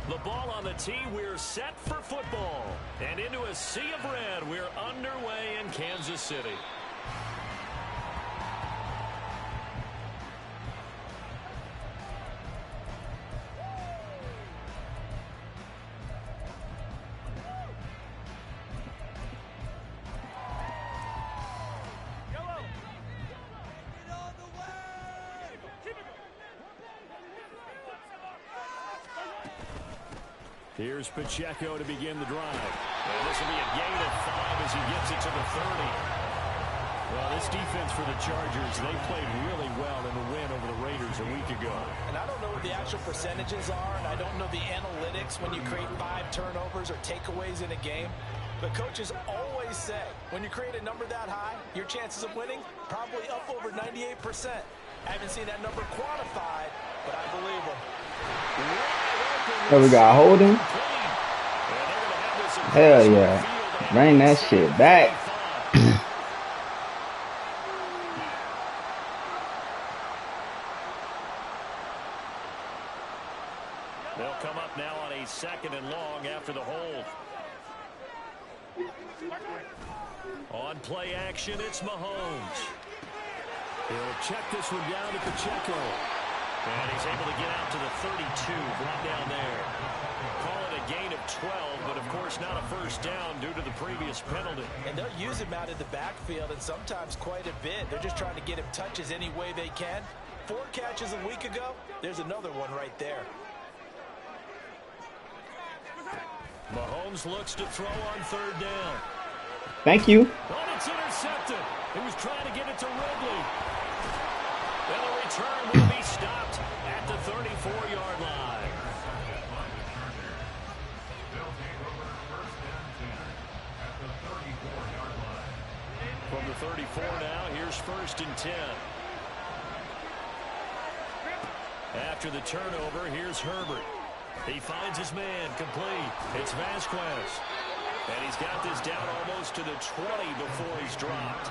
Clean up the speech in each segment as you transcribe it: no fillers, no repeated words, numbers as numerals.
The ball on the tee. We're set for football. And into a sea of red, we're underway in Kansas City. Here's Pacheco to begin the drive. And this will be a gain of 5 as he gets it to the 30. Well, this defense for the Chargers, they played really well in the win over the Raiders a week ago. And I don't know what the actual percentages are, and I don't know the analytics when you create 5 turnovers or takeaways in a game. But coaches always say, when you create a number that high, your chances of winning probably up over 98%. I haven't seen that number quantified, but I believe them. So we got holding. Hell yeah. Bring that shit back. They'll come up now on a 2nd and long after the hold. On play action, it's Mahomes. He'll check this one down to Pacheco. And he's able to get out to the 32, brought down there. Call it a gain of 12, but of course not a first down due to the previous penalty. And they'll use him out in the backfield, and sometimes quite a bit. They're just trying to get him touches any way they can. 4 catches a week ago, there's another one right there. Mahomes looks to throw on 3rd down. Thank you. Oh, it's intercepted. He was trying to get it to Ridley. And the return will be stopped at the 34-yard line. From the 34 now, here's 1st and 10. After the turnover, here's Herbert. He finds his man, complete. It's Vasquez. And he's got this down almost to the 20 before he's dropped.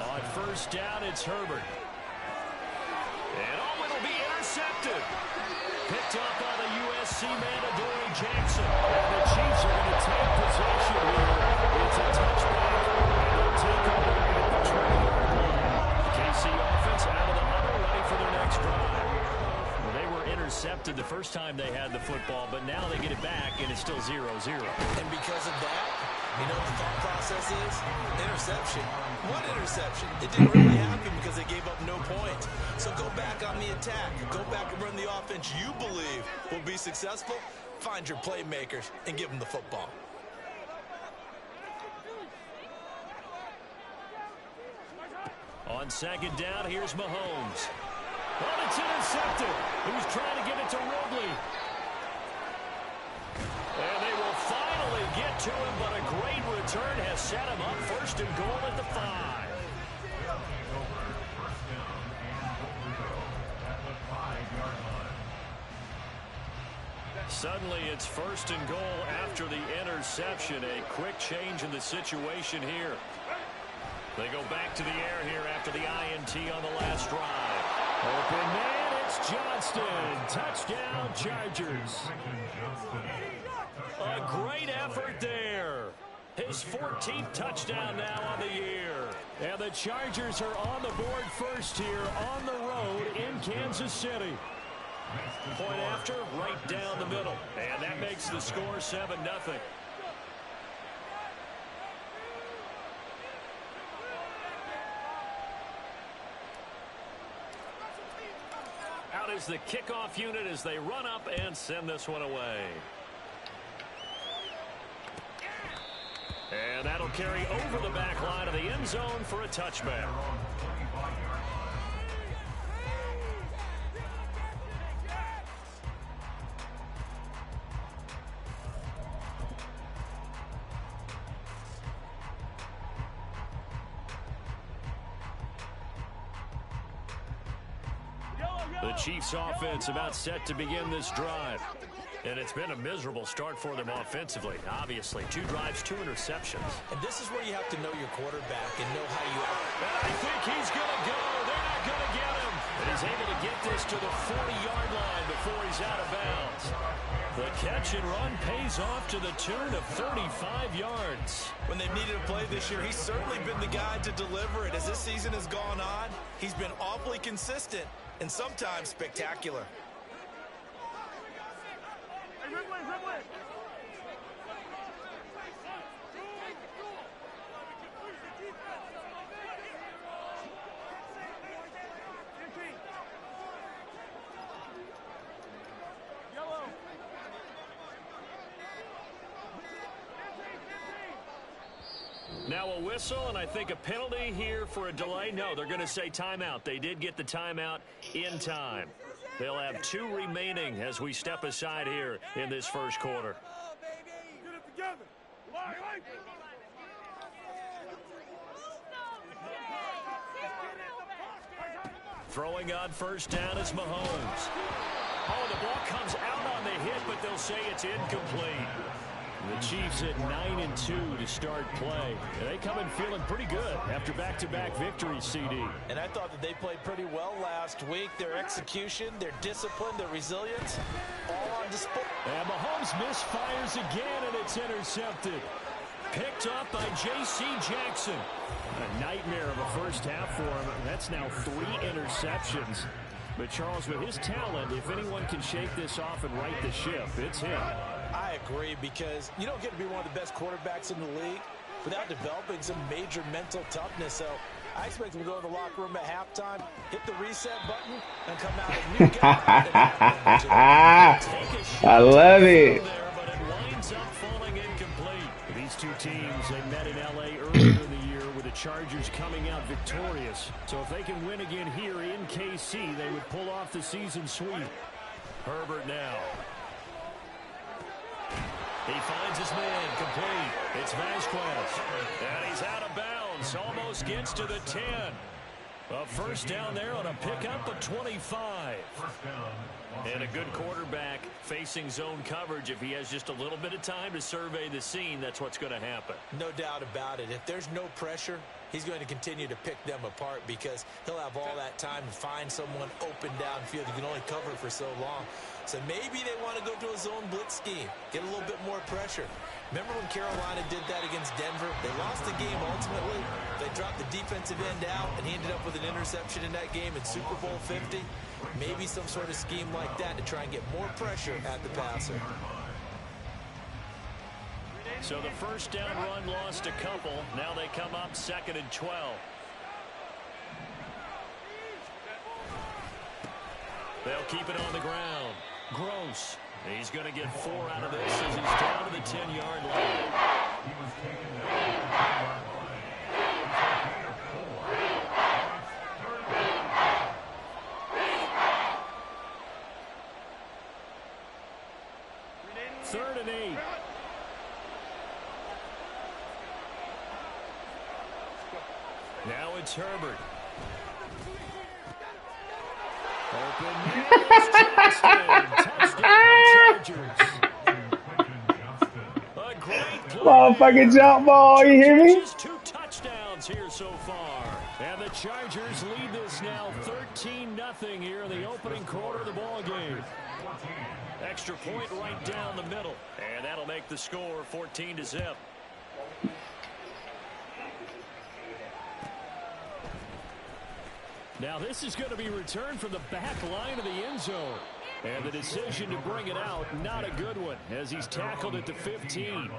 On 1st down, it's Herbert. And it'll be intercepted. Picked up by the USC man, Adoree Jackson. And the Chiefs are going to take possession here. It's a touchback. And they'll take over at the 20-yard line. The KC offense out of the huddle, ready for their next drive. Well, they were intercepted the first time they had the football, but now they get it back, and it's still 0-0. And because of that, you know what the thought process is? Interception. One interception. It didn't really happen because they gave up no points. So go back on the attack. Go back and run the offense you believe will be successful. Find your playmakers and give them the football. On 2nd down, here's Mahomes. Oh, it's intercepted. He was trying to get it to Ridley. And they will finally get to him, but a great return has set him up 1st and goal at the 5. Suddenly it's 1st and goal after the interception. A quick change in the situation here. They go back to the air here after the INT on the last drive. Open man, it's Johnston. Touchdown, Chargers. A great effort there. His 14th touchdown now on the year. And the Chargers are on the board first here on the road in Kansas City. Point after, right down the middle. And that makes the score 7-0. Out is the kickoff unit as they run up and send this one away. And that'll carry over the back line of the end zone for a touchback. The Chiefs offense about set to begin this drive. And it's been a miserable start for them offensively. Obviously, 2 drives, 2 interceptions. And this is where you have to know your quarterback and know how you act. And I think he's going to go. They're not going to get him. And he's able to get this to the 40-yard line before he's out of bounds. The catch and run pays off to the tune of 35 yards. When they've needed a play this year, he's certainly been the guy to deliver it. As this season has gone on, he's been awfully consistent and sometimes spectacular. Now a whistle, and I think a penalty here for a delay. No, they're going to say timeout. They did get the timeout in time. They'll have 2 remaining as we step aside here in this first quarter. Throwing on first down is Mahomes. Oh, the ball comes out on the hit, but they'll say it's incomplete. The Chiefs at 9-2 to start play. And they come in feeling pretty good after back-to-back victories, CD. And I thought that they played pretty well last week. Their execution, their discipline, their resilience, all on display. And Mahomes misfires again, and it's intercepted. Picked up by J.C. Jackson. A nightmare of a first half for him. That's now 3 interceptions. But Charles, with his talent, if anyone can shake this off and right the ship, it's him. I agree, because you don't get to be one of the best quarterbacks in the league without developing some major mental toughness. So I expect him to go in the locker room at halftime, hit the reset button, and come out a new guy. I love it. But it winds up falling incomplete. These two teams, they met in L.A. earlier in the year with the Chargers coming out victorious. So if they can win again here in KC, they would pull off the season sweep. Herbert now. He finds his man complete. It's Vasquez. And he's out of bounds. Almost gets to the 10. A first down there on a pickup of 25. And a good quarterback facing zone coverage. If he has just a little bit of time to survey the scene, that's what's going to happen. No doubt about it. If there's no pressure, he's going to continue to pick them apart, because he'll have all that time to find someone open downfield. You can only cover for so long. So maybe they want to go to a zone blitz scheme, get a little bit more pressure. Remember when Carolina did that against Denver? They lost the game ultimately. They dropped the defensive end out, and he ended up with an interception in that game in Super Bowl 50. Maybe some sort of scheme like that to try and get more pressure at the passer. So the first down run lost a couple. Now they come up 2nd and 12. They'll keep it on the ground. Gross. He's going to get 4 out of this as he's down to the 10-yard line. Third and 8. Now it's Herbert. Motherfucking jump ball, you hear me? Just 2 touchdowns here so far. And the Chargers lead this now 13-0 here in the opening quarter of the ball game. Extra point right down the middle. And that'll make the score 14-0. Now this is going to be returned from the back line of the end zone. And the decision to bring it out, not a good one, as he's tackled at the 15.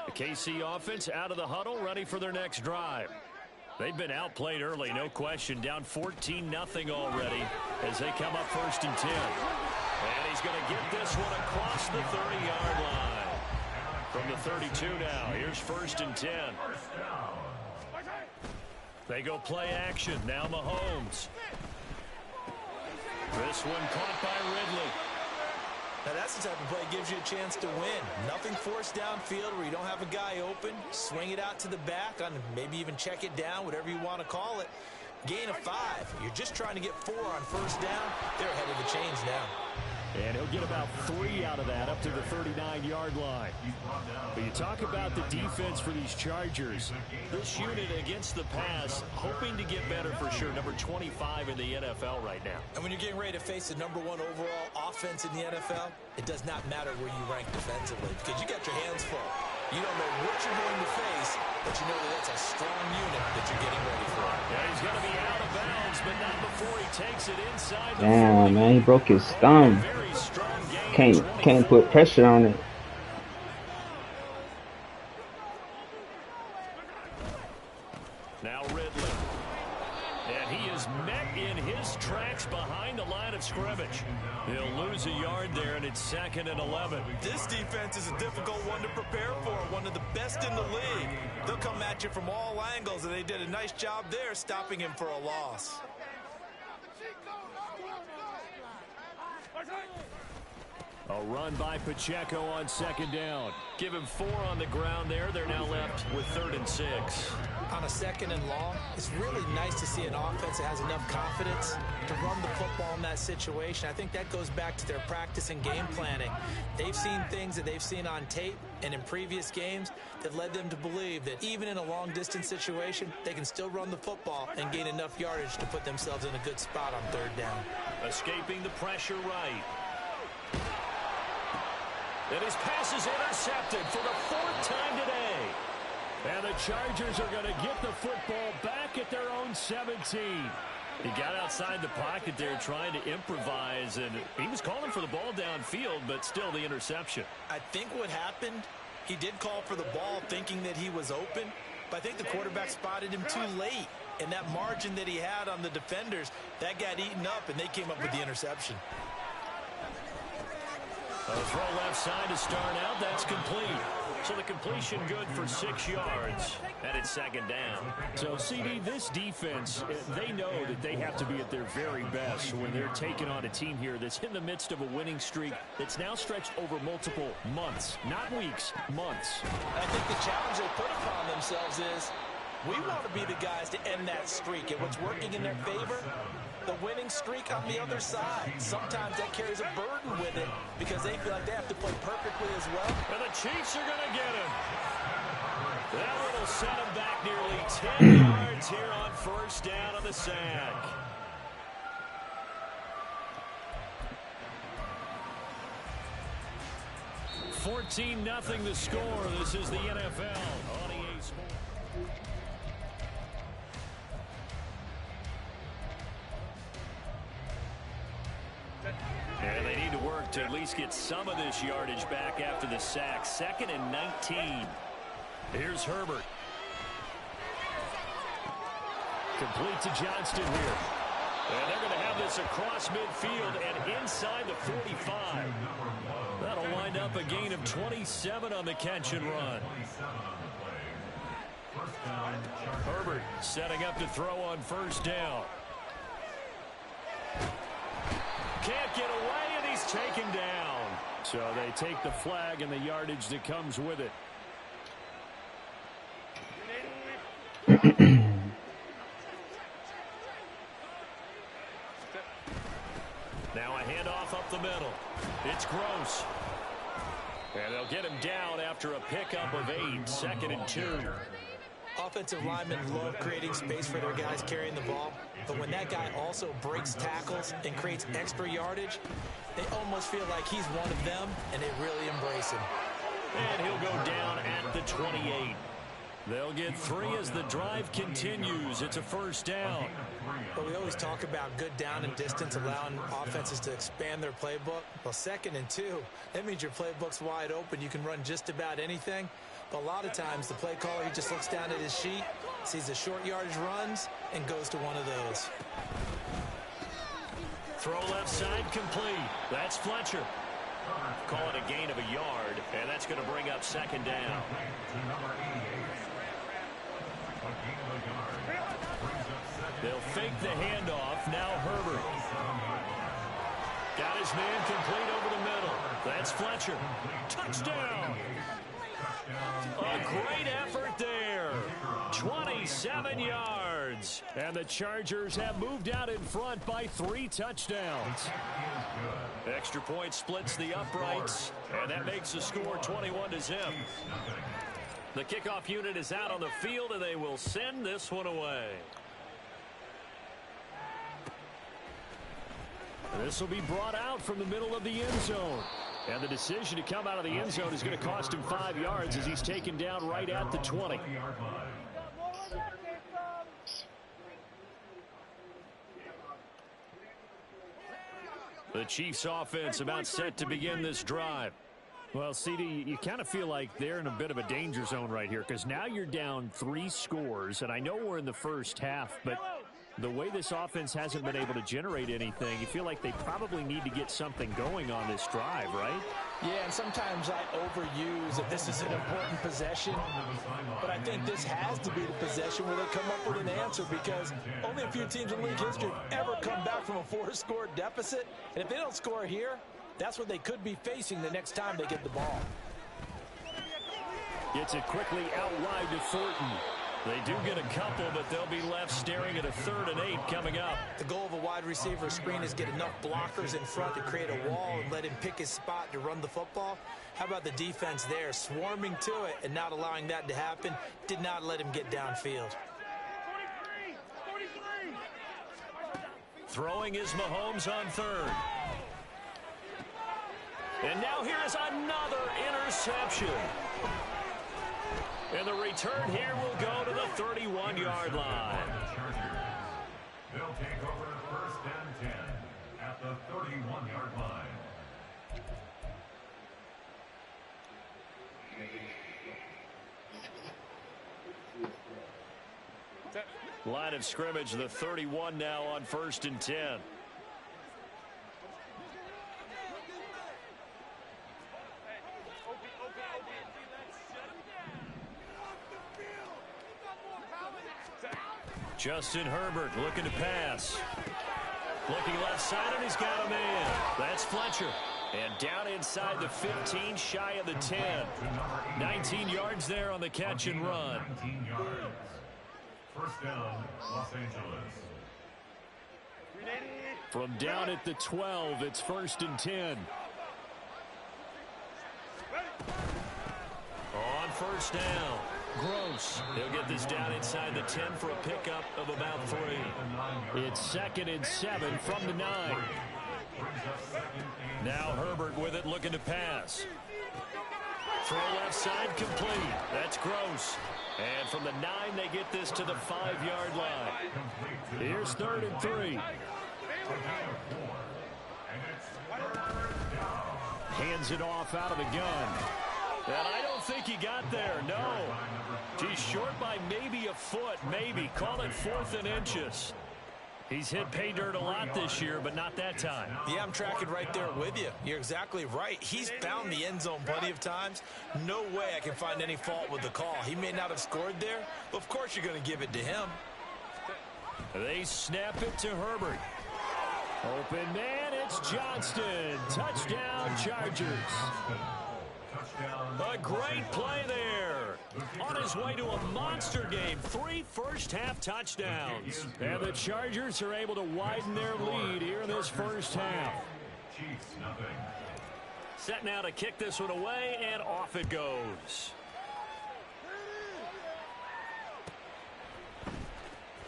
The KC offense out of the huddle, ready for their next drive. They've been outplayed early, no question. Down 14-0 already as they come up 1st and 10. And he's going to get this one across the 30-yard line. From the 32 now, here's 1st and 10. They go play action. Now Mahomes. This one caught by Ridley. Now that's the type of play that gives you a chance to win. Nothing forced downfield where you don't have a guy open. Swing it out to the back, on maybe even check it down, whatever you want to call it. Gain of 5. You're just trying to get 4 on 1st down. They're ahead of the chains now. And he'll get about 3 out of that up to the 39-yard line. But you talk about the defense for these Chargers. This unit against the pass, hoping to get better for sure. Number 25 in the NFL right now. And when you're getting ready to face the #1 overall offense in the NFL, it does not matter where you rank defensively because you got your hands full. You don't know what you're going to face, but you know that it's a strong unit that you're getting ready for. Yeah, he's going to be out of bounds, but not before he takes it inside the Damn, man, he broke his thumb. Very strong game. Can't put pressure on it. Now Ridley. And he is met in his tracks behind the line of scrimmage. He'll lose a yard there, and it's 2nd and 11. This defense is a difficult one to prepare for, one of the best in the league. They'll come at you from all angles, and they did a nice job there stopping him for a loss. A run by Pacheco on 2nd down. Give him 4 on the ground there. They're now left with 3rd and 6. On a 2nd and long, it's really nice to see an offense that has enough confidence to run the football in that situation. I think that goes back to their practice and game planning. They've seen things that they've seen on tape and in previous games that led them to believe that even in a long-distance situation, they can still run the football and gain enough yardage to put themselves in a good spot on 3rd down. Escaping the pressure right. And his pass is intercepted for the 4th time today. And the Chargers are going to get the football back at their own 17. He got outside the pocket there trying to improvise, and he was calling for the ball downfield, but still the interception. I think what happened, he did call for the ball thinking that he was open, but I think the quarterback spotted him too late. And that margin that he had on the defenders, that got eaten up, and they came up with the interception. A throw left side to start out. That's complete. So the completion good for 6 yards. And it's 2nd down. So, CD, this defense, they know that they have to be at their very best when they're taking on a team here that's in the midst of a winning streak that's now stretched over multiple months. Not weeks, months. I think the challenge they put upon themselves is we want to be the guys to end that streak. And what's working in their favor? The winning streak on the other side. Sometimes that carries a burden with it because they feel like they have to play perfectly as well. And the Chiefs are going to get him. That one will set him back nearly 10 yards here on 1st down on the sack. $14-0 the score. This is the NFL on EA Sports. And they need to work to at least get some of this yardage back after the sack. 2nd and 19. Here's Herbert. Complete to Johnston here. And they're going to have this across midfield and inside the 45. That'll wind up a gain of 27 on the catch and run. Herbert setting up to throw on 1st down. Can't get away, and he's taken down. So they take the flag and the yardage that comes with it. Now a handoff up the middle. It's Gross. And they'll get him down after a pickup of 8. 2nd and 2. Offensive linemen love creating space for their guys carrying the ball. But when that guy also breaks tackles and creates extra yardage, they almost feel like he's one of them, and they really embrace him. And he'll go down at the 28. They'll get 3 as the drive continues. It's a 1st down. But we always talk about good down and distance, allowing offenses to expand their playbook. Well, 2nd and 2, that means your playbook's wide open. You can run just about anything. But a lot of times, the play caller, he just looks down at his sheet, sees the short yardage runs, and goes to one of those. Throw left side complete. That's Fletcher. Call it a gain of a yard, and that's going to bring up 2nd down. They'll fake the handoff. Now Herbert. Got his man complete over the middle. That's Fletcher. Touchdown. A great effort there. 27 yards. And the Chargers have moved out in front by 3 touchdowns. Extra point splits the uprights, and that makes the score 21-0. The kickoff unit is out on the field, and they will send this one away. This will be brought out from the middle of the end zone. And the decision to come out of the end zone is going to cost him 5 yards as he's taken down right at the 20. The Chiefs offense about set to begin this drive. Well, CD, you kind of feel like they're in a bit of a danger zone right here because now you're down 3 scores, and I know we're in the first half, but the way this offense hasn't been able to generate anything, you feel like they probably need to get something going on this drive, right? Yeah, and sometimes I overuse if this is an important possession, but I think this has to be the possession where they come up with an answer because only a few teams in league history have ever come back from a 4-score deficit, and if they don't score here, that's what they could be facing the next time they get the ball. Gets it quickly out wide to Thornton. They do get a couple, but they'll be left staring at a 3rd and 8 coming up. The goal of a wide receiver screen is get enough blockers in front to create a wall and let him pick his spot to run the football. How about the defense there, swarming to it and not allowing that to happen? Did not let him get downfield. Throwing is Mahomes on 3rd. And now here is another interception. And the return here will go to the 31-yard line. They'll take over 1st and 10 at the 31-yard line. Line of scrimmage, the 31 now on 1st and 10. Justin Herbert looking to pass. Looking left side, and he's got a man. That's Fletcher. And down inside the 15, shy of the 10. 19 yards there on the catch and run. 19 yards. 1st down, Los Angeles. From down at the 12, it's 1st and 10. On 1st down, Gross. He'll get this down inside the 10 for a pickup of about 3. It's 2nd and 7 from the 9. Now Herbert with it, looking to pass. Throw left side, complete. That's Gross. And from the 9, they get this to the 5-yard line. Here's 3rd and 3. Hands it off out of the gun. And I don't think he got there, no. He's short by maybe a foot, maybe. Call it 4th and inches. He's hit pay dirt a lot this year, but not that time. Yeah, I'm tracking right there with you. You're exactly right. He's found the end zone plenty of times. No way I can find any fault with the call. He may not have scored there, but of course you're going to give it to him. They snap it to Herbert. Open man, it's Johnston. Touchdown, Chargers. A great play there. On his way to a monster game. 3 first-half touchdowns. And the Chargers are able to widen their lead here in this first half. Set now to kick this one away, and off it goes.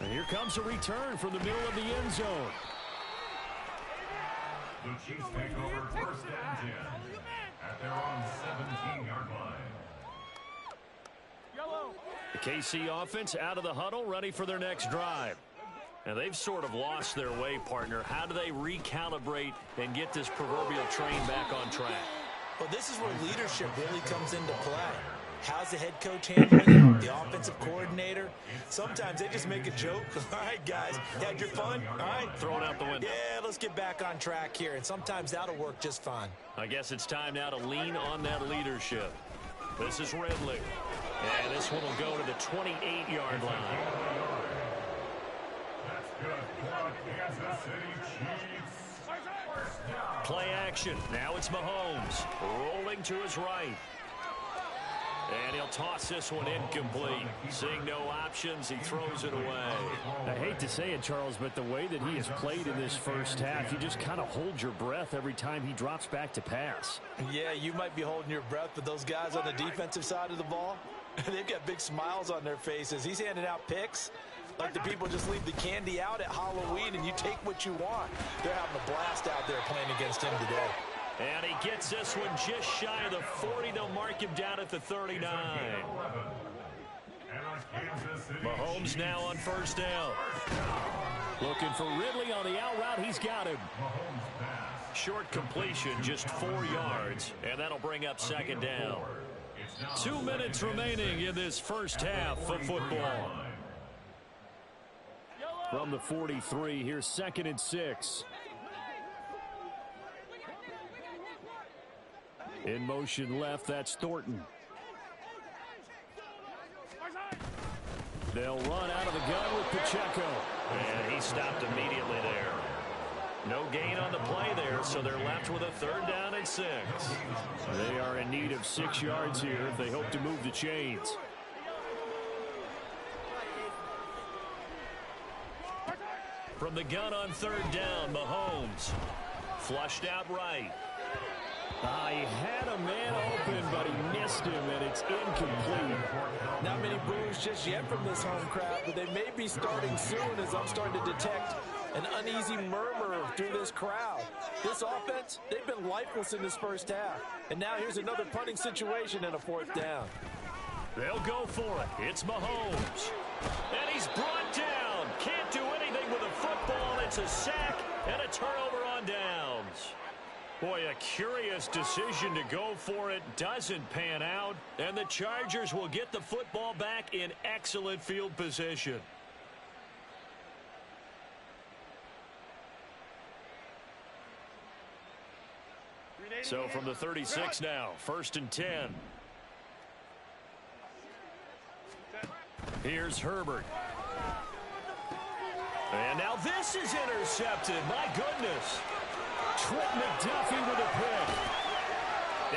And here comes a return from the middle of the end zone. The Chiefs take over 1st and 10 at their own 17-yard line. The KC offense out of the huddle, ready for their next drive. And they've sort of lost their way, partner. How do they recalibrate and get this proverbial train back on track? Well, this is where leadership really comes into play. How's the head coach handling it? The offensive coordinator? Sometimes they just make a joke. All right, guys, had your fun? All right. Throw it out the window. Yeah, let's get back on track here. And sometimes that'll work just fine. I guess it's time now to lean on that leadership. This is Ridley. And this one will go to the 28-yard line. That's good. Kansas City Chiefs. Play action. Now it's Mahomes. Rolling to his right. And he'll toss this one incomplete. Seeing no options, he throws it away. I hate to say it, Charles, but the way that he has played in this first half, you just kind of hold your breath every time he drops back to pass. Yeah, you might be holding your breath, but those guys on the defensive side of the ball, they've got big smiles on their faces. He's handing out picks like the people just leave the candy out at Halloween and you take what you want. They're having a blast out there playing against him today. And he gets this one just shy of the 40. They'll mark him down at the 39. Mahomes now on first down. Looking for Ridley on the out route. He's got him. Short completion, just 4 yards, and that'll bring up second down. 2 minutes remaining in this first half of football. From the 43, here's 2nd and 6. In motion left, that's Thornton. They'll run out of the gun with Pacheco. And he stopped immediately there. No gain on the play there, so they're left with a 3rd down and 6. They are in need of 6 yards here if they hope to move the chains. From the gun on 3rd down, Mahomes. Flushed out right. He had a man open, but he missed him, and it's incomplete. Not many boos just yet from this home crowd, but they may be starting soon as I'm starting to detect an uneasy murmur through this crowd. This offense, they've been lifeless in this first half. And now here's another punting situation and a 4th down. They'll go for it. It's Mahomes. And he's brought down. Can't do anything with a football. It's a sack and a turnover on downs. Boy, a curious decision to go for it. Doesn't pan out. And the Chargers will get the football back in excellent field position. So from the 36 now, 1st and 10. Here's Herbert. And now this is intercepted. My goodness. Trent McDuffie with a pick.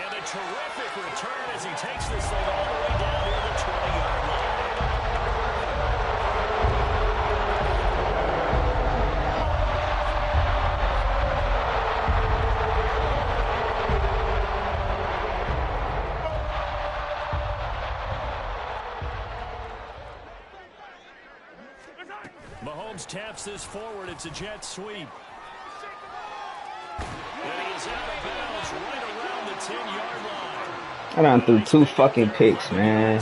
And a terrific return as he takes this thing all the way down to the 20-yard line. Mahomes taps this forward. It's a jet sweep. And he is out of bounds right around the 10-yard line. I done threw 2 fucking picks, man.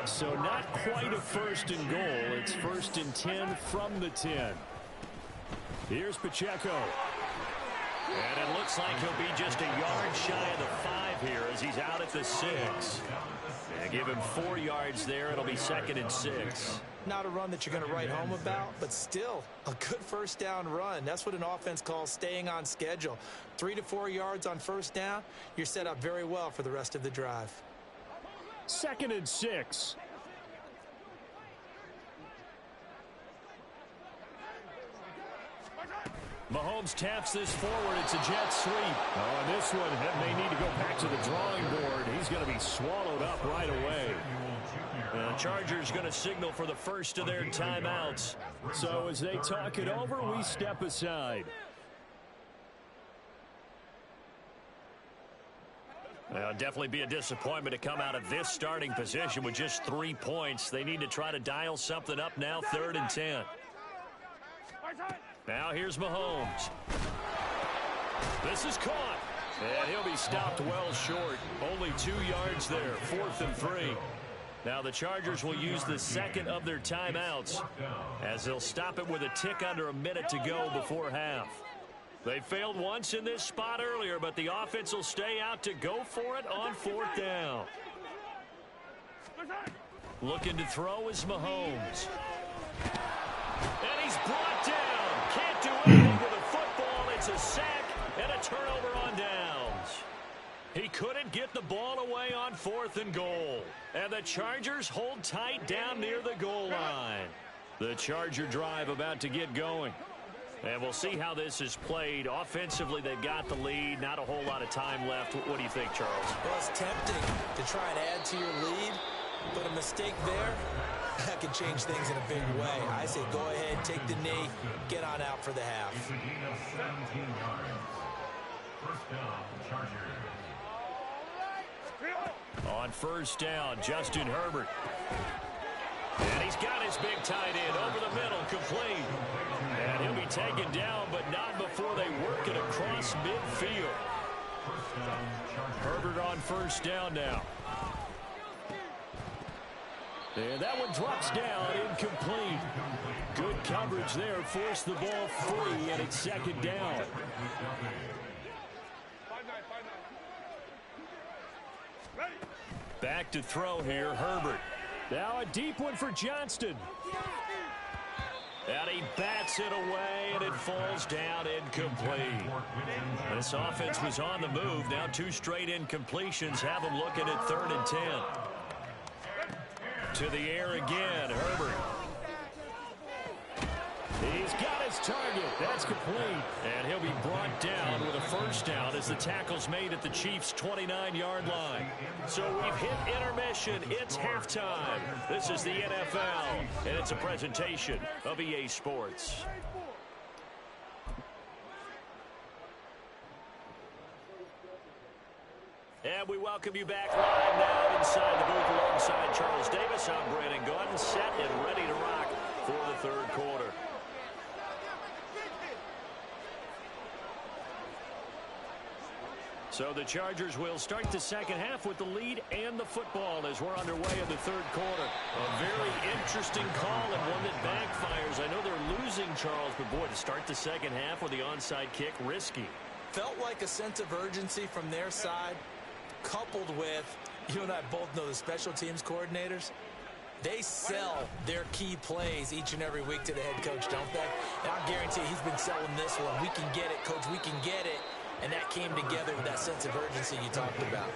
So not quite a 1st and goal. It's 1st and 10 from the 10. Here's Pacheco. And it looks like he'll be just a yard shy of the 5 here as he's out at the 6. And give him 4 yards there. It'll be 2nd and 6. Not a run that you're going to write home about, but still a good 1st down run. That's what an offense calls staying on schedule. 3 to 4 yards on 1st down. You're set up very well for the rest of the drive. 2nd and 6. Mahomes taps this forward. It's a jet sweep. Oh, and this one may need to go back to the drawing board. He's going to be swallowed up right away. The Chargers going to signal for the first of their timeouts. So as they talk it over, we step aside. Definitely be a disappointment to come out of this starting position with just 3 points. They need to try to dial something up now, 3rd and 10. Now here's Mahomes. This is caught. And he'll be stopped well short. Only 2 yards there, 4th and 3. Now the Chargers will use the 2nd of their timeouts as they'll stop it with a tick under a minute to go before half. They failed once in this spot earlier, but the offense will stay out to go for it on 4th down. Looking to throw is Mahomes. And he's brought down. Can't do anything with a football. It's a sack and a turnover on downs. He couldn't get the ball away on 4th and goal. And the Chargers hold tight down near the goal line. The Charger drive about to get going. And we'll see how this is played. Offensively, they've got the lead. Not a whole lot of time left. What do you think, Charles? Well, it's tempting to try and add to your lead, but a mistake there, that can change things in a big way. I say go ahead, take the knee, get on out for the half. It's a gain of 17 yards. First down, Chargers. On first down, Justin Herbert. And he's got his big tight end over the middle, complete. And he'll be taken down, but not before they work it across midfield. Herbert on first down now. And that one drops down, incomplete. Good coverage there, forced the ball free, and it's second down. Back to throw here, Herbert. Now a deep one for Johnston. And he bats it away, and it falls down incomplete. This offense was on the move. Now 2 straight incompletions have them looking at 3rd and 10. To the air again, Herbert. He's got his target. That's complete. And he'll be brought down with a first down as the tackle's made at the Chiefs' 29-yard line. So we've hit intermission. It's halftime. This is the NFL, and it's a presentation of EA Sports. And we welcome you back live now inside the booth alongside Charles Davis. I'm Brandon Gordon, set and ready to rock for the 3rd quarter. So the Chargers will start the second half with the lead and the football as we're underway in the 3rd quarter. A very interesting call and one that backfires. I know they're losing, Charles, but boy, to start the second half with the onside kick, risky. Felt like a sense of urgency from their side, coupled with, you and I both know the special teams coordinators, they sell their key plays each and every week to the head coach, don't they? And I guarantee he's been selling this one. We can get it, coach, we can get it. And that came together with that sense of urgency you talked about.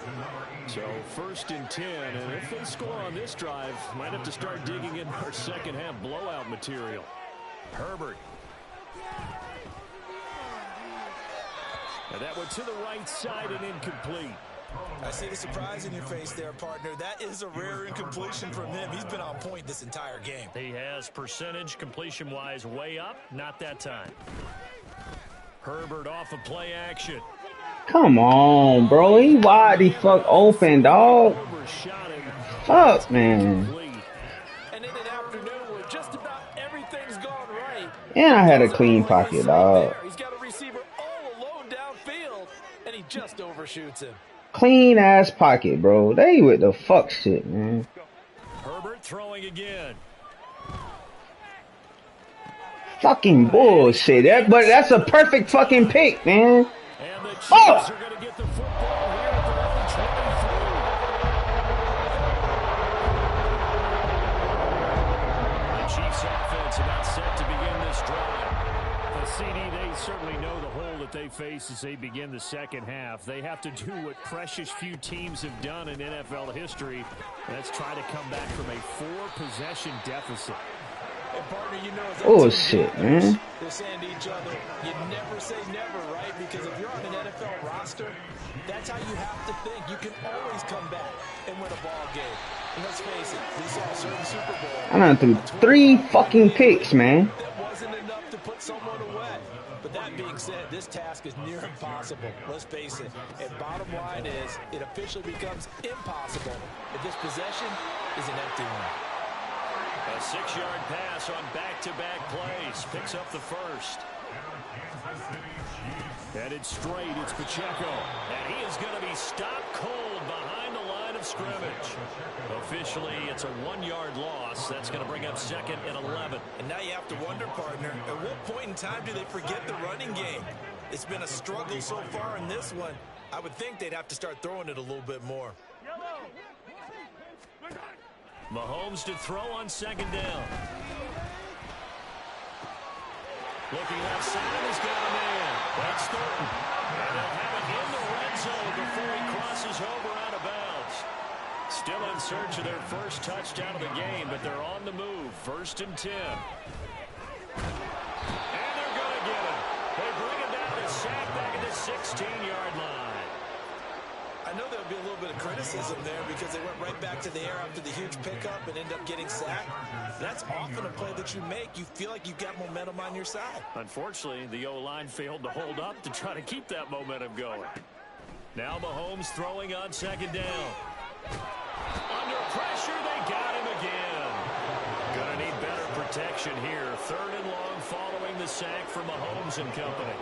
So 1st and 10, and if they score on this drive, might have to start digging in our second half blowout material. Herbert. And that one to the right side and incomplete. I see the surprise in your face there, partner. That is a rare incompletion from him. He's been on point this entire game. He has percentage completion-wise way up, not that time. Herbert off of play action. Come on, bro. He wide the fuck open, dog. Fuck, man. And in an afternoon where just about everything's gone right. And I had a clean pocket, dog. He's got a receiver all alone downfield, and he just overshoots him. Clean ass pocket, bro. They with the fuck shit, man. Herbert throwing again. Fucking bullshit. But that's a perfect fucking pick, man. And the Chiefs are going to get the football here at their own 23. The Chiefs offense about set to begin this drive. The CD, they certainly know the hole that they face as they begin the second half. They have to do what precious few teams have done in NFL history. Let's try to come back from a 4-possession deficit. And partner, you know, oh shit, man. They're saying to each other, you never say never, right? Because if you're on an NFL roster, that's how you have to think. You can always come back and win a ball game. And let's face it, we saw a certain Super Bowl. I done threw 3 fucking picks, man. That wasn't enough to put someone away. But that being said, this task is near impossible. Let's face it. And bottom line is, it officially becomes impossible if this possession is an empty one. A 6-yard pass on back-to-back plays. Picks up the first. Headed straight, it's Pacheco. And he is going to be stopped cold behind the line of scrimmage. Officially, it's a 1-yard loss. That's going to bring up 2nd and 11. And now you have to wonder, partner, at what point in time do they forget the running game? It's been a struggle so far in this one. I would think they'd have to start throwing it a little bit more. Mahomes to throw on 2nd down. Looking left side, he's got a man. That's Thornton. And they'll have it in the red zone before he crosses over out of bounds. Still in search of their first touchdown of the game, but they're on the move. 1st and 10. And they're going to get 16-yard line. I know there'll be a little bit of criticism there because they went right back to the air after the huge pickup and end up getting sacked. That's often a play that you make. You feel like you've got momentum on your side. Unfortunately, the O-line failed to hold up to try to keep that momentum going. Now Mahomes throwing on second down. Under pressure, they got him again. Gonna need better protection here. 3rd and long following the sack from Mahomes and company.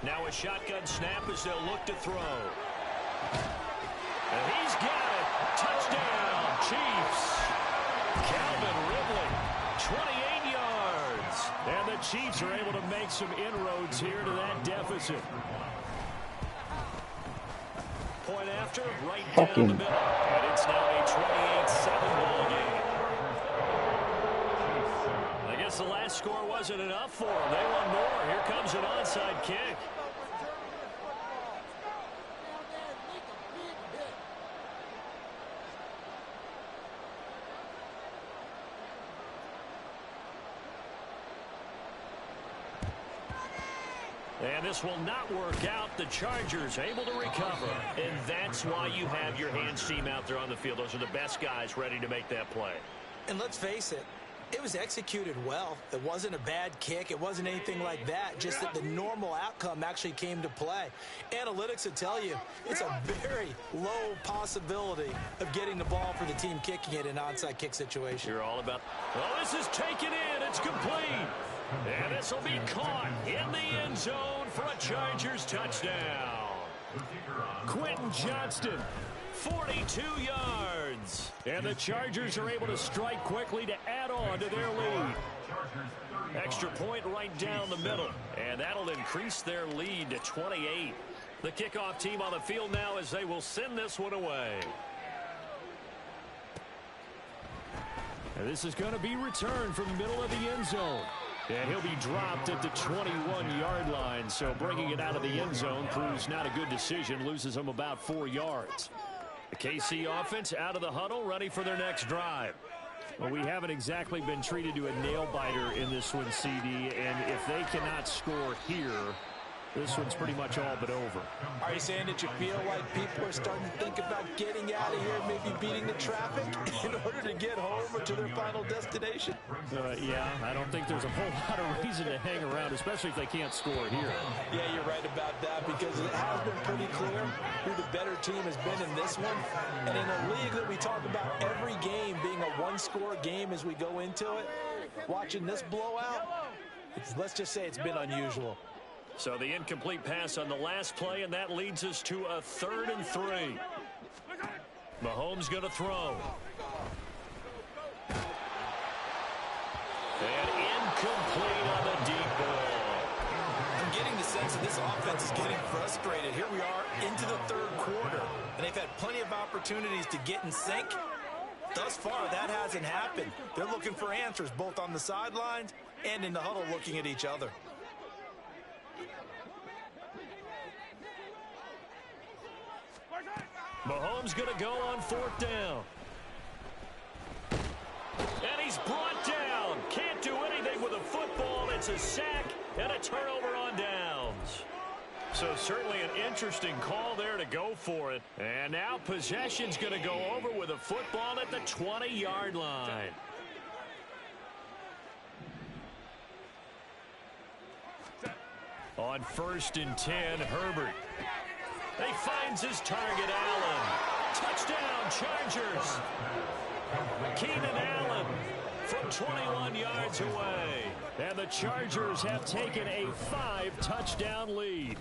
Now a shotgun snap as they'll look to throw. And he's got it. Touchdown, Chiefs. Calvin Ridley, 28 yards. And the Chiefs are able to make some inroads here to that deficit. Point after, right down the middle. And it's now a 28-7 ball game. I guess the last score wasn't enough for them. They want more. Here comes an onside kick. And this will not work out. The Chargers able to recover. And that's why you have your hands team out there on the field. Those are the best guys ready to make that play. And let's face it, it was executed well. It wasn't a bad kick. It wasn't anything like that. Just that the normal outcome actually came to play. Analytics will tell you it's a very low possibility of getting the ball for the team kicking it in an onside kick situation. You're all about... Well, this is taken in. It's complete. And this will be caught in the end zone for a Chargers touchdown. Quentin Johnston, 42 yards. And the Chargers are able to strike quickly to add on to their lead. Extra point right down the middle. And that'll increase their lead to 28. The kickoff team on the field now as they will send this one away. And this is going to be returned from the middle of the end zone. And he'll be dropped at the 21-yard line. So bringing it out of the end zone proves not a good decision. Loses him about 4 yards. The KC offense out of the huddle, ready for their next drive. Well, we haven't exactly been treated to a nail-biter in this one, CD. And if they cannot score here, this one's pretty much all but over. Are you saying that you feel like people are starting to think about getting out of here, maybe beating the traffic in order to get home or to their final destination? Yeah, I don't think there's a whole lot of reason to hang around, especially if they can't score here. Yeah, you're right about that because it has been pretty clear who the better team has been in this one. And in a league that we talk about every game being a one-score game as we go into it, watching this blowout, let's just say it's been unusual. So the incomplete pass on the last play, and that leads us to a 3rd and 3. Mahomes going to throw. And incomplete on the deep ball. I'm getting the sense that this offense is getting frustrated. Here we are into the 3rd quarter, and they've had plenty of opportunities to get in sync. Thus far, that hasn't happened. They're looking for answers both on the sidelines and in the huddle looking at each other. Mahomes going to go on 4th down. And he's brought down. Can't do anything with a football. It's a sack and a turnover on downs. So certainly an interesting call there to go for it. And now possession's going to go over with a football at the 20-yard line. On 1st and 10, Herbert. He finds his target, Allen. Touchdown, Chargers. Keenan Allen from 21 yards away. And the Chargers have taken a 5-touchdown lead.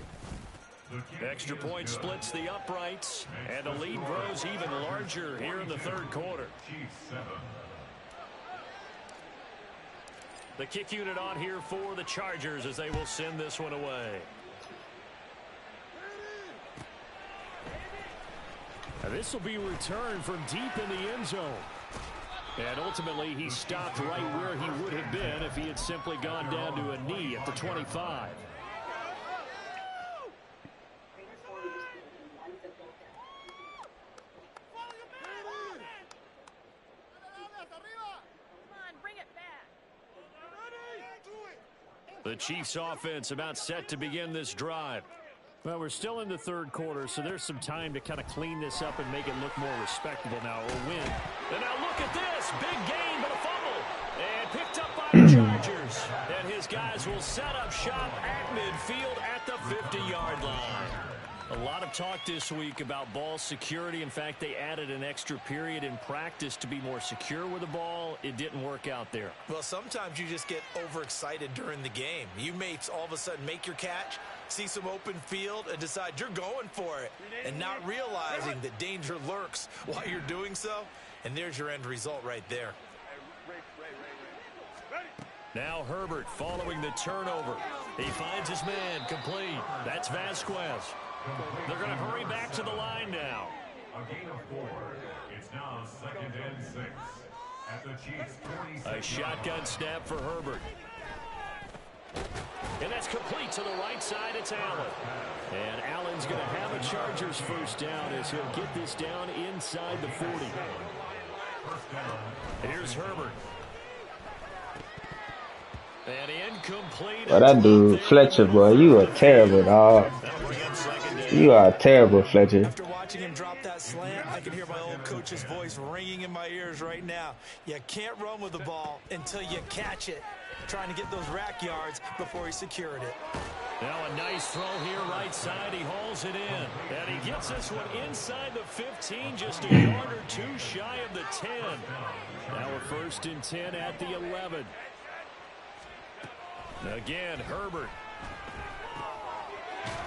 Extra point splits the uprights, and the lead grows even larger here in the 3rd quarter. The kick unit on here for the Chargers as they will send this one away. And this will be returned from deep in the end zone. And ultimately, he stopped right where he would have been if he had simply gone down to a knee at the 25. The Chiefs offense about set to begin this drive. Well, we're still in the third quarter, so there's some time to kind of clean this up and make it look more respectable now, or win. And now look at this. Big gain, but a fumble. And picked up by the Chargers. And his guys will set up shop at midfield at the 50-yard line. A lot of talk this week about ball security. In fact, they added an extra period in practice to be more secure with the ball. It didn't work out there. Well, sometimes you just get overexcited during the game. You may all of a sudden make your catch, see some open field, and decide you're going for it, and not realizing that danger lurks while you're doing so. And there's your end result right there. Now Herbert following the turnover. He finds his man complete. That's Vasquez. They're going to hurry back to the line now. A gain of 4. It's now 2nd and 6. At the Chiefs' 46. A shotgun snap for Herbert. And that's complete to the right side. It's Allen. And Allen's going to have a Chargers first down as he'll get this down inside the 40. First down. Here's Herbert. And incomplete. But that dude, Fletcher, boy, you are terrible, dog. You are terrible, Fletcher. After watching him drop that slant, I can hear my old coach's voice ringing in my ears right now. You can't run with the ball until you catch it. Trying to get those rack yards before he secured it. Now a nice throw here right side. He hauls it in. And he gets this one inside the 15, just a yard or two shy of the 10. Now a 1st and 10 at the 11. Again, Herbert.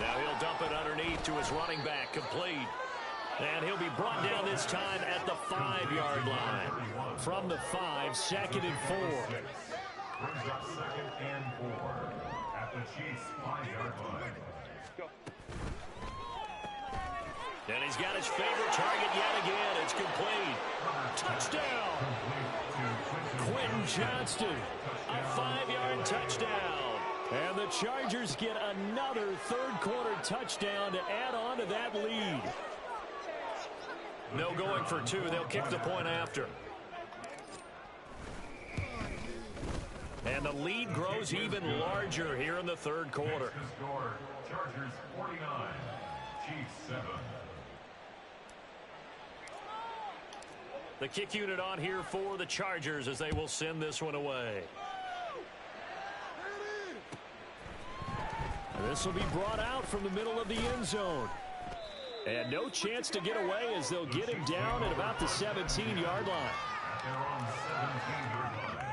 Now he'll dump it underneath to his running back, complete. And he'll be brought down this time at the 5-yard line. From the 5, 2nd and 4. Brings up 2nd and 4. At the Chiefs' 5-yard line. And he's got his favorite target yet again. It's complete. Touchdown. Quentin Johnston. A 5-yard touchdown. And the Chargers get another third-quarter touchdown to add on to that lead. No going for 2. They'll kick the point after. And the lead grows even larger here in the third quarter. The score, Chargers 49, Chiefs 7. The kick unit on here for the Chargers as they will send this one away. This will be brought out from the middle of the end zone. And no chance to get away as they'll get him down at about the 17-yard line. They're on 17-yard line.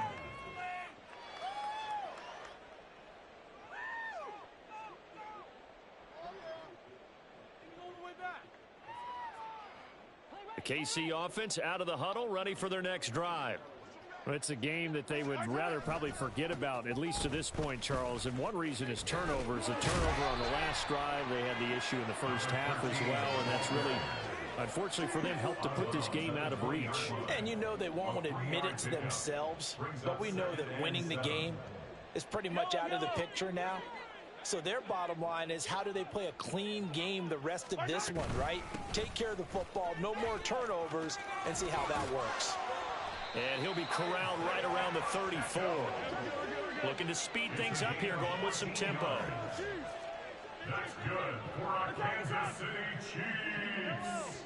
The KC offense out of the huddle, ready for their next drive. Well, it's a game that they would rather probably forget about, at least to this point, Charles. And one reason is turnovers. A turnover on the last drive. They had the issue in the first half as well, and that's really, unfortunately for them, helped to put this game out of reach. And you know they won't admit it to themselves, but we know that winning the game is pretty much out of the picture now. So their bottom line is, how do they play a clean game the rest of this one, right? Take care of the football, no more turnovers, and see how that works. And he'll be corralled right around the 34. Looking to speed things up here, going with some tempo. That's good for our Kansas City Chiefs.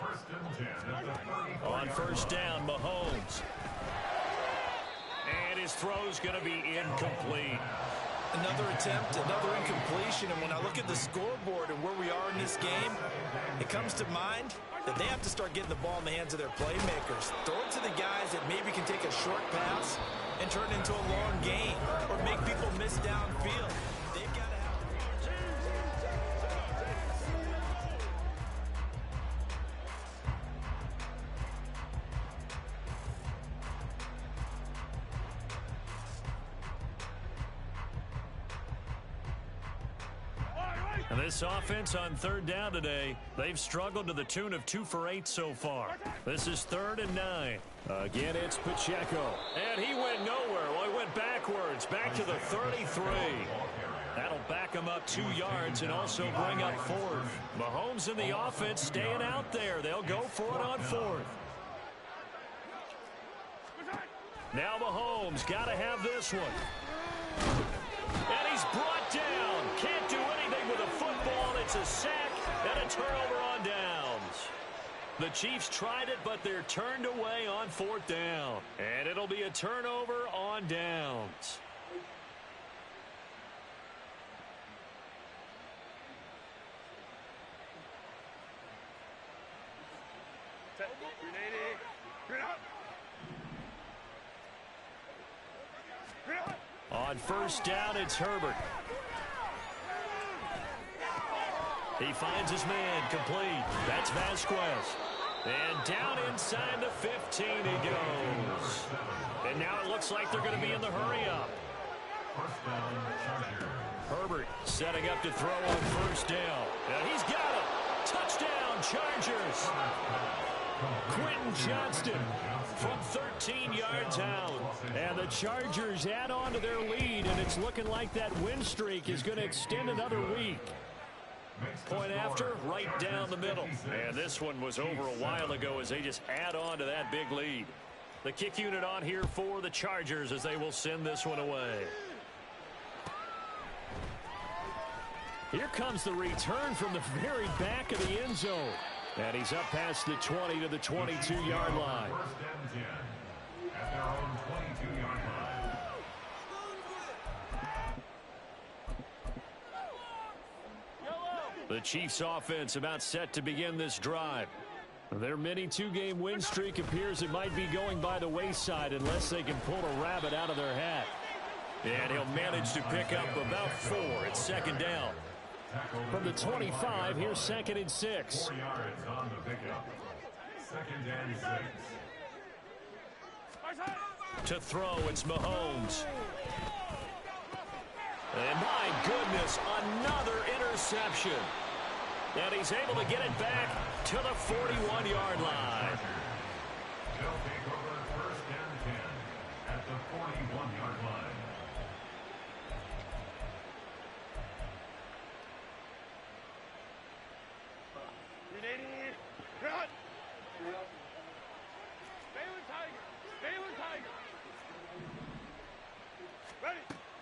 1st and 10 at the 34. On first down, Mahomes. And his throw's going to be incomplete. Another attempt, another incompletion, and when I look at the scoreboard and where we are in this game, it comes to mind that they have to start getting the ball in the hands of their playmakers. Throw it to the guys that maybe can take a short pass and turn it into a long gain or make people miss downfield. They've got to have... And this offense on third down today, they've struggled to the tune of 2 for 8 so far. This is 3rd and 9. Again, it's Pacheco. And he went nowhere. Well, he went backwards, back to the 33. That'll back him up 2 yards and also bring up 4th. Mahomes and the offense staying out there. They'll go for it on 4th. Now Mahomes got to have this one. And he's brought down. Can't do anything with a football. It's a sack and a turnover on downs. The Chiefs tried it, but they're turned away on 4th down. And it'll be a turnover on downs. On 1st down, it's Herbert. He finds his man complete. That's Vasquez. And down inside the 15 he goes. And now it looks like they're going to be in the hurry-up. Herbert setting up to throw on 1st down. And he's got it. Touchdown, Chargers. Quentin Johnston from 13 yards out. And the Chargers add on to their lead, and it's looking like that win streak is going to extend another week. Point after, right down the middle. And this one was over a while ago as they just add on to that big lead. The kick unit on here for the Chargers as they will send this one away. Here comes the return from the very back of the end zone. And he's up past the 20 to the 22-yard line. At their own 22-yard line. The Chiefs offense about set to begin this drive. Their mini 2-game win streak appears it might be going by the wayside unless they can pull a rabbit out of their hat. And he'll manage to pick up about 4 at 2nd down. From the 25, here's 2nd and 6. 4 yards on the pickup. 2nd and 6. To throw, it's Mahomes. And my goodness, another interception. And he's able to get it back to the 41-yard line. They'll take over 1st and 10 at the 41-yard line.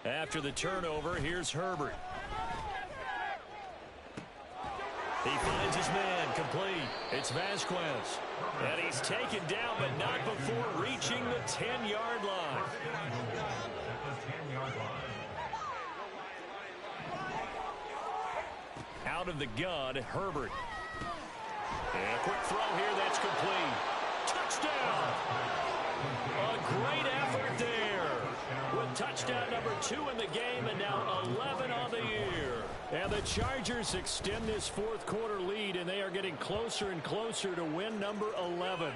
After the turnover, here's Herbert. He finds his man complete. It's Vasquez. And he's taken down, but not before reaching the 10-yard line. Out of the gun, Herbert. And a quick throw here, that's complete. Touchdown! A great effort there. With touchdown number 2 in the game and now 11 on the year. And the Chargers extend this 4th quarter lead, and they are getting closer and closer to win number 11.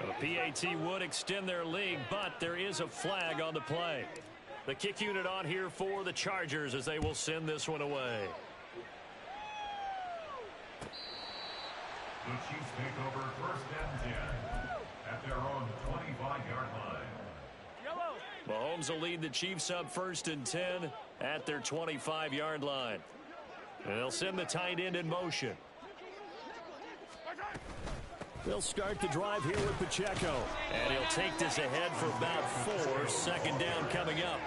The PAT would extend their lead, but there is a flag on the play. The kick unit on here for the Chargers as they will send this one away. The Chiefs take over 1st and 10 at their own 25-yard line. Mahomes will lead the Chiefs up 1st and 10 at their 25-yard line. And they'll send the tight end in motion. They'll start the drive here with Pacheco. And he'll take this ahead for about 4. 2nd down coming up.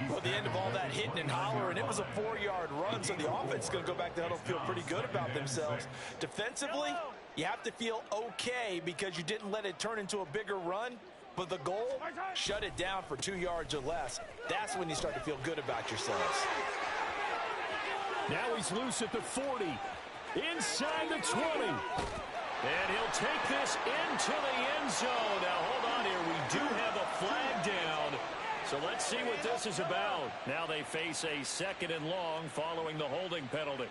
Well, at the end of all that hitting and hollering, it was a 4-yard run, so the offense is going to go back to huddle, feel pretty good about themselves. Defensively, you have to feel okay because you didn't let it turn into a bigger run. But the goal, shut it down for 2 yards or less. That's when you start to feel good about yourselves. Now he's loose at the 40. Inside the 20. And he'll take this into the end zone. Now, hold on here. We do have a flag down. So let's see what this is about. Now they face a 2nd and long following the holding penalty.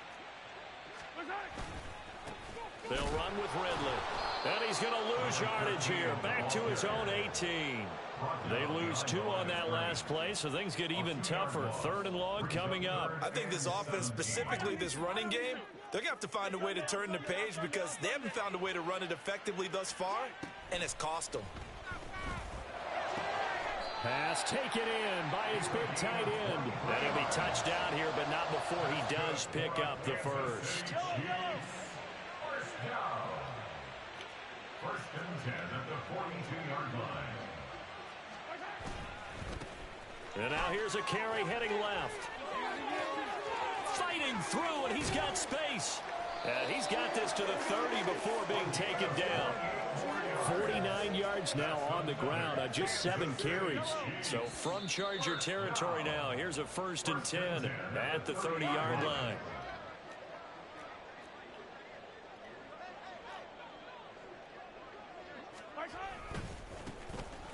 They'll run with Ridley. And he's going to lose yardage here. Back to his own 18. They lose 2 on that last play, so things get even tougher. 3rd and long coming up. I think this offense, specifically this running game, they're going to have to find a way to turn the page because they haven't found a way to run it effectively thus far, and it's cost them. Pass taken in by his big tight end. And he'll be touched down here, but not before he does pick up the first. First and 10 at the 42-yard line. And now here's a carry heading left. Fighting through, and he's got space. And he's got this to the 30 before being taken down. 49 yards now on the ground on just 7 carries. So from Charger territory now, here's a 1st and 10 at the 30-yard line.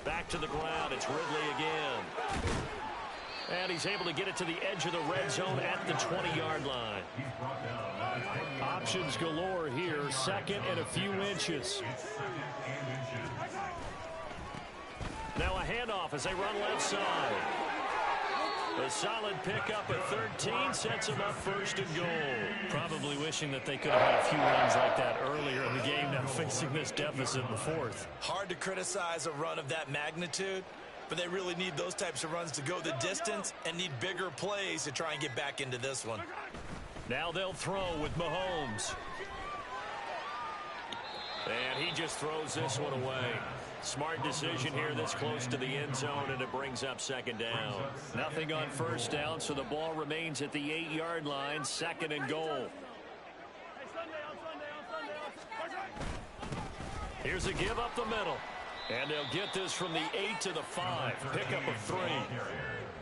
Back to the ground, it's Ridley again. And he's able to get it to the edge of the red zone at the 20-yard line. Options galore here, 2nd and a few inches. Now a handoff as they run left side. A solid pickup at 13 sets him up 1st and goal. Probably wishing that they could have had a few runs like that earlier in the game, now facing this deficit in the 4th. Hard to criticize a run of that magnitude, but they really need those types of runs to go the distance and need bigger plays to try and get back into this one. Now they'll throw with Mahomes. And he just throws this one away. Smart decision here this close to the end zone, and it brings up 2nd down. Nothing on 1st down, so the ball remains at the 8-yard line, 2nd and goal. Here's a give up the middle. And they'll get this from the 8 to the 5. Pickup of 3.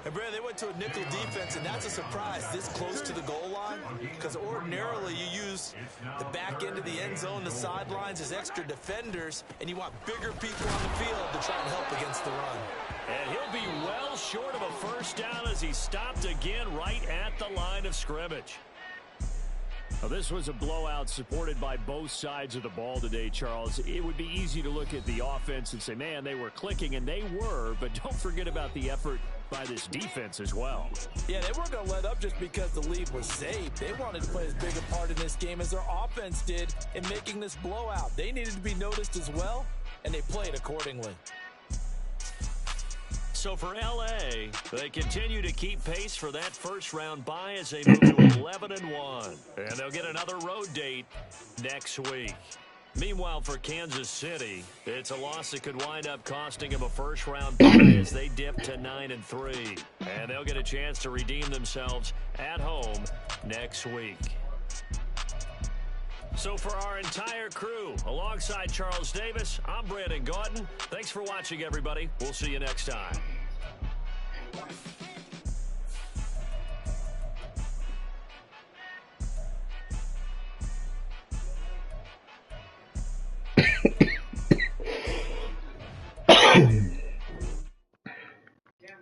And Brad, they went to a nickel defense, and that's a surprise this close to the goal line, because ordinarily you use the back end of the end zone, the sidelines as extra defenders, and you want bigger people on the field to try and help against the run. And he'll be well short of a 1st down as he stopped again right at the line of scrimmage. Well, this was a blowout supported by both sides of the ball today, Charles. It would be easy to look at the offense and say, man, they were clicking, and they were, but don't forget about the effort by this defense as well. Yeah, they weren't going to let up just because the lead was saved. They wanted to play as big a part in this game as their offense did in making this blowout. They needed to be noticed as well, and they played accordingly. So for L.A., they continue to keep pace for that 1st-round bye as they move to 11-1. And they'll get another road date next week. Meanwhile, for Kansas City, it's a loss that could wind up costing them a 1st-round bye as they dip to 9-3. And they'll get a chance to redeem themselves at home next week. So for our entire crew, alongside Charles Davis, I'm Brandon Gaudin. Thanks for watching, everybody. We'll see you next time.